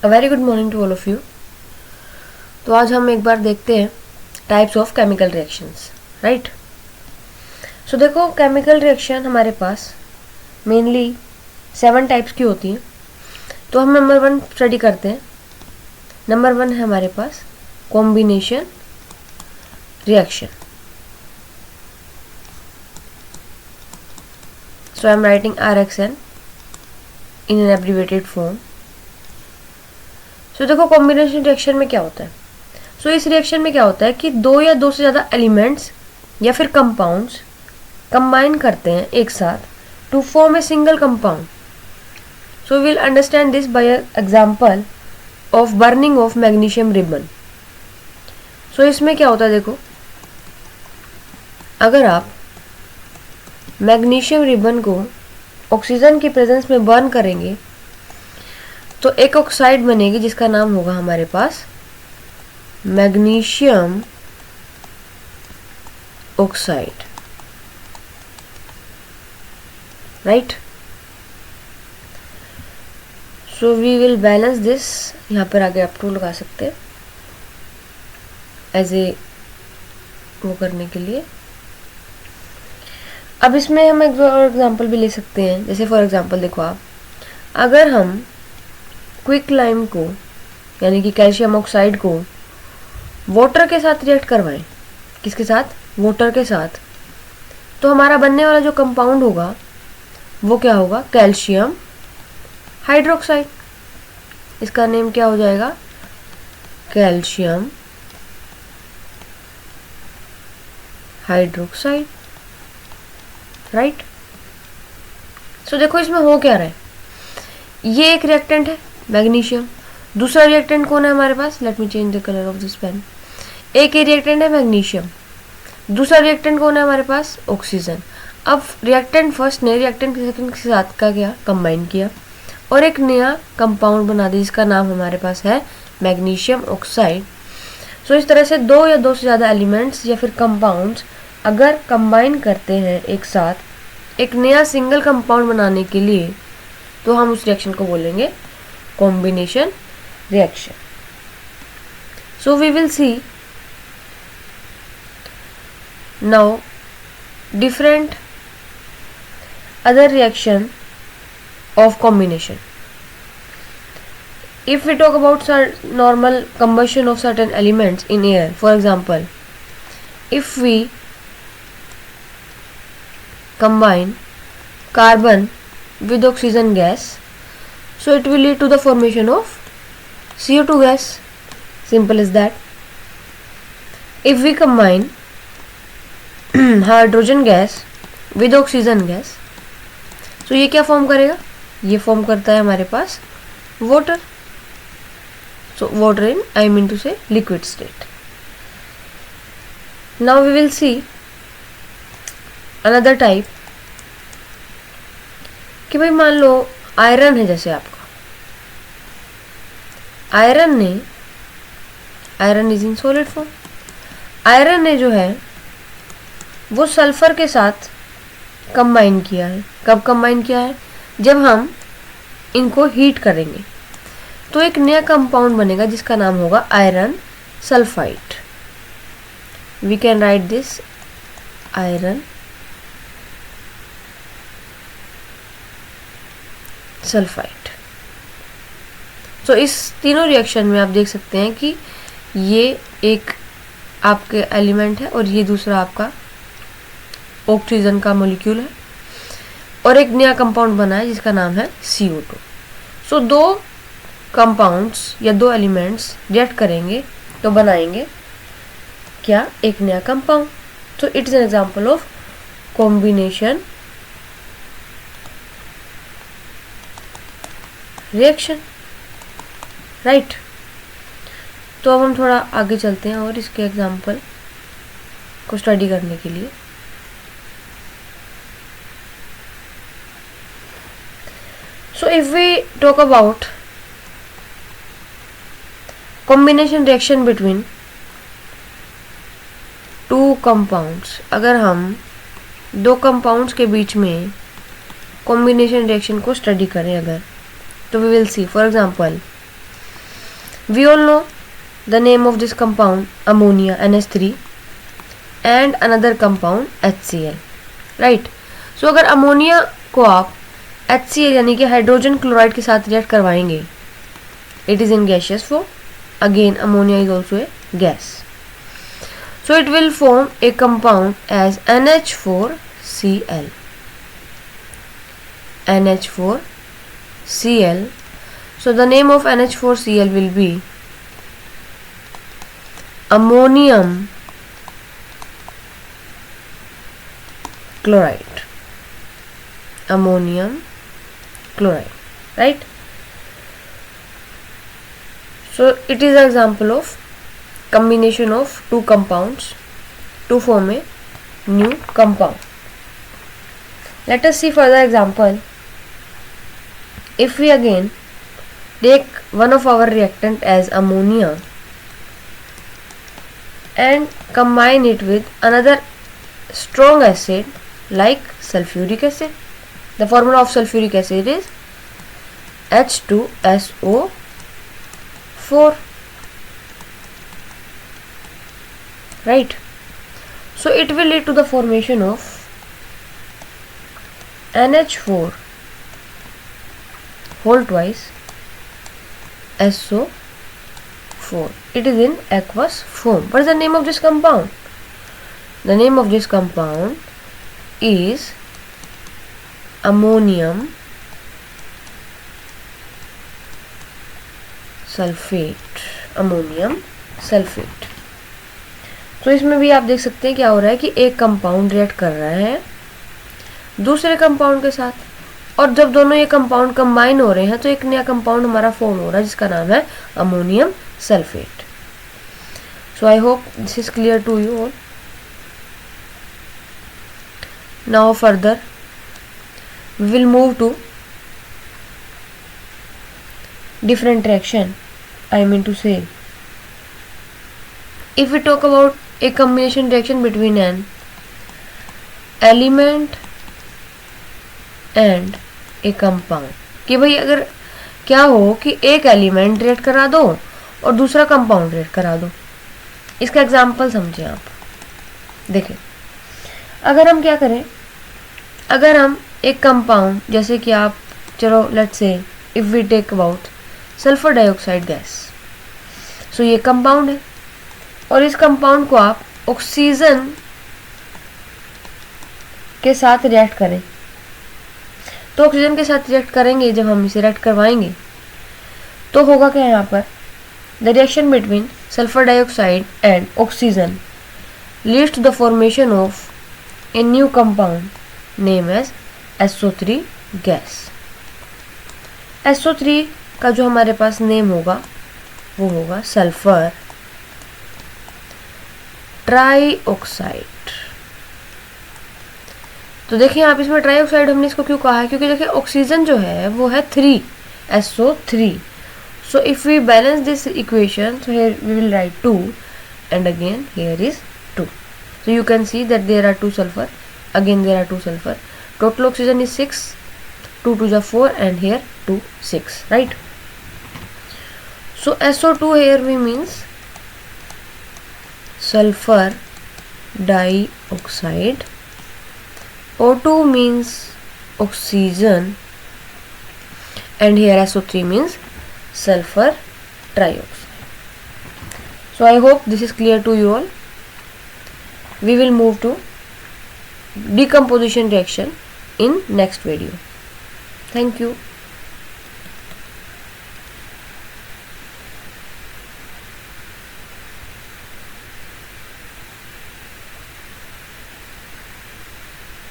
A very good morning to all of you. तो आज हम एक बार देखते हैं types of chemical reactions, right. So देखो, केमिकल रिएक्शन हमारे पास मेनली 7 टाइप्स की होती हैं। तो हम नंबर 1 स्टडी करते हैं। नंबर 1 है हमारे पास combination reaction. So I am writing RXN in an abbreviated form. So देखो, कॉम्बिनेशन रिएक्शन में क्या होता है। सो इस रिएक्शन में क्या होता है कि दो या दो से ज़्यादा एलिमेंट्स या फिर कंपाउंड्स कंबाइन करते हैं एक साथ to form a single compound. So we will understand this by example of burning of magnesium ribbon. So इसमें क्या होता है, देखो, अगर आप मैग्नीशियम रिबन को ऑक्सीजन की प्रेजेंस में बर्न करेंगे तो एक ऑक्साइड बनेगी जिसका नाम होगा हमारे पास magnesium oxide, right. So we will balance this. यहाँ पर आगे आप टू लगा सकते हैं एज ए वो करने के लिए। अब इसमें हम एक और एग्जांपल भी ले सकते हैं। जैसे फॉर एग्जांपल देखो आप, अगर हम क्विक लाइम को यानी कि कैल्शियम ऑक्साइड को वाटर के साथ रिएक्ट करवाएं, किसके साथ, वाटर के साथ, तो हमारा बनने वाला जो कंपाउंड होगा वो क्या होगा, कैल्शियम हाइड्रोक्साइड। इसका नेम क्या हो जाएगा, कैल्शियम हाइड्रोक्साइड, राइट। सो देखो इसमें हो क्या रहा है, ये एक रिएक्टेंट है मैग्नीशियम, दूसरा रिएक्टेंट कौन है हमारे पास, let me change the colour of this pen. एक ही रिएक्टेंट है मैग्नीशियम, दूसरा रिएक्टेंट कौन है हमारे पास, ऑक्सीजन। अब रिएक्टेंट फर्स्ट ने रिएक्टेंट सेकंड के साथ का क्या कंबाइन किया और एक नया कंपाउंड बना दिया जिसका नाम हमारे पास है मैग्नीशियम ऑक्साइड। सो इस तरह से दो या दो से ज़्यादा एलिमेंट्स या फिर कंपाउंड्स अगर कंबाइन करते हैं एक साथ एक नया सिंगल कंपाउंड बनाने के लिए तो हम उस रिएक्शन को बोलेंगे combination reaction. So we will see now different other reaction of combination. If we talk about normal combustion of certain elements in air, for example, if we combine carbon with oxygen gas, so it will lead to the formation of CO2 gas. Simple as that. If we combine hydrogen gas with oxygen gas, तो ये क्या form करेगा, ये form करता है हमारे पास water. So water in, I mean to say liquid state. Now we will see another type कि भाई मान लो आयरन है, जैसे आपका iron is in solid form. Iron ने जो है वो सल्फर के साथ कंबाइन किया है। कब कंबाइन किया है, जब हम इनको हीट करेंगे तो एक नया कंपाउंड बनेगा जिसका नाम होगा iron sulphide. We can write this iron sulphide. तो इस तीनों रिएक्शन में आप देख सकते हैं कि ये एक आपके एलिमेंट है और ये दूसरा आपका ऑक्सीजन का मॉलिक्यूल है और एक नया कंपाउंड बना है जिसका नाम है CO2। सो दो कंपाउंड्स या दो एलिमेंट्स रिएक्ट करेंगे तो बनाएंगे क्या, एक नया कंपाउंड। तो it is an example of combination reaction, right. तो अब हम थोड़ा आगे चलते हैं और इसके एग्जांपल को स्टडी करने के लिए। So if we talk about combination reaction between two compounds, अगर हम दो कंपाउंड्स के बीच में कॉम्बिनेशन रिएक्शन को स्टडी करें अगर, तो we will see for example We all know the name of this compound, ammonia NH3, and another compound HCl, right? So अगर अमोनिया को आप HCl यानी कि हाइड्रोजन क्लोराइड के साथ रिएक्ट करवाएंगे, it is in gaseous form. Again, ammonia is also a gas. So it will form a compound as NH4Cl. NH4Cl. So the name of NH4Cl will be ammonium chloride. Ammonium chloride, right? So it is an example of combination of two compounds to form a new compound. Let us see further example. If we again take one of our reactant as ammonia and combine it with another strong acid like sulfuric acid. The formula of sulfuric acid is H2SO4, right? So it will lead to the formation of NH4 whole twice SO4. It is in aqueous form. What is the name of this compound? The name of this compound is ammonium sulphate. Ammonium sulphate. तो इसमें भी आप देख सकते हैं क्या हो रहा है कि एक कंपाउंड रिएक्ट कर रहा है दूसरे कंपाउंड के साथ, और जब दोनों ये कंपाउंड कंबाइन हो रहे हैं तो एक नया कंपाउंड हमारा फॉर्म हो रहा है जिसका नाम है ammonium sulphate. So I hope this is clear to you all. Now further we will move to different reaction. I mean to say, if we talk about a combination reaction between an element and a compound, कि भाई अगर क्या हो कि एक element react करा दो और दूसरा कंपाउंड रिएक्ट करा दो. इसका एग्जांपल समझिए आप. देखिए अगर हम क्या करें, अगर हम एक कंपाउंड जैसे कि आप चलो let's say if we take about sulphur dioxide gas. So ये कंपाउंड है और इस कंपाउंड को आप ऑक्सीजन के साथ रिएक्ट करें तो ऑक्सीजन के साथ रिएक्ट करेंगे. जब हम इसे रिएक्ट करवाएंगे तो होगा क्या यहाँ पर, the reaction between sulphur dioxide and oxygen leads to the formation of a new compound name as SO3 gas. SO3 का जो हमारे पास नेम होगा वो होगा सल्फर ट्राईऑक्साइड. तो देखिए आप इसमें ट्राईऑक्साइड हमने इसको क्यों कहा है, क्योंकि देखिए ऑक्सीजन जो है वो है 3 SO3. So if we balance this equation so here we will write 2 and again here is 2. So you can see that there are 2 sulfur, again there are 2 sulfur. Total oxygen is 6, 2 to the 4 and here 2 6, right? So SO2 here we means sulfur dioxide, O2 means oxygen and here SO3 means sulfur trioxide. So I hope this is clear to you all. We will move to decomposition reaction in next video. Thank you.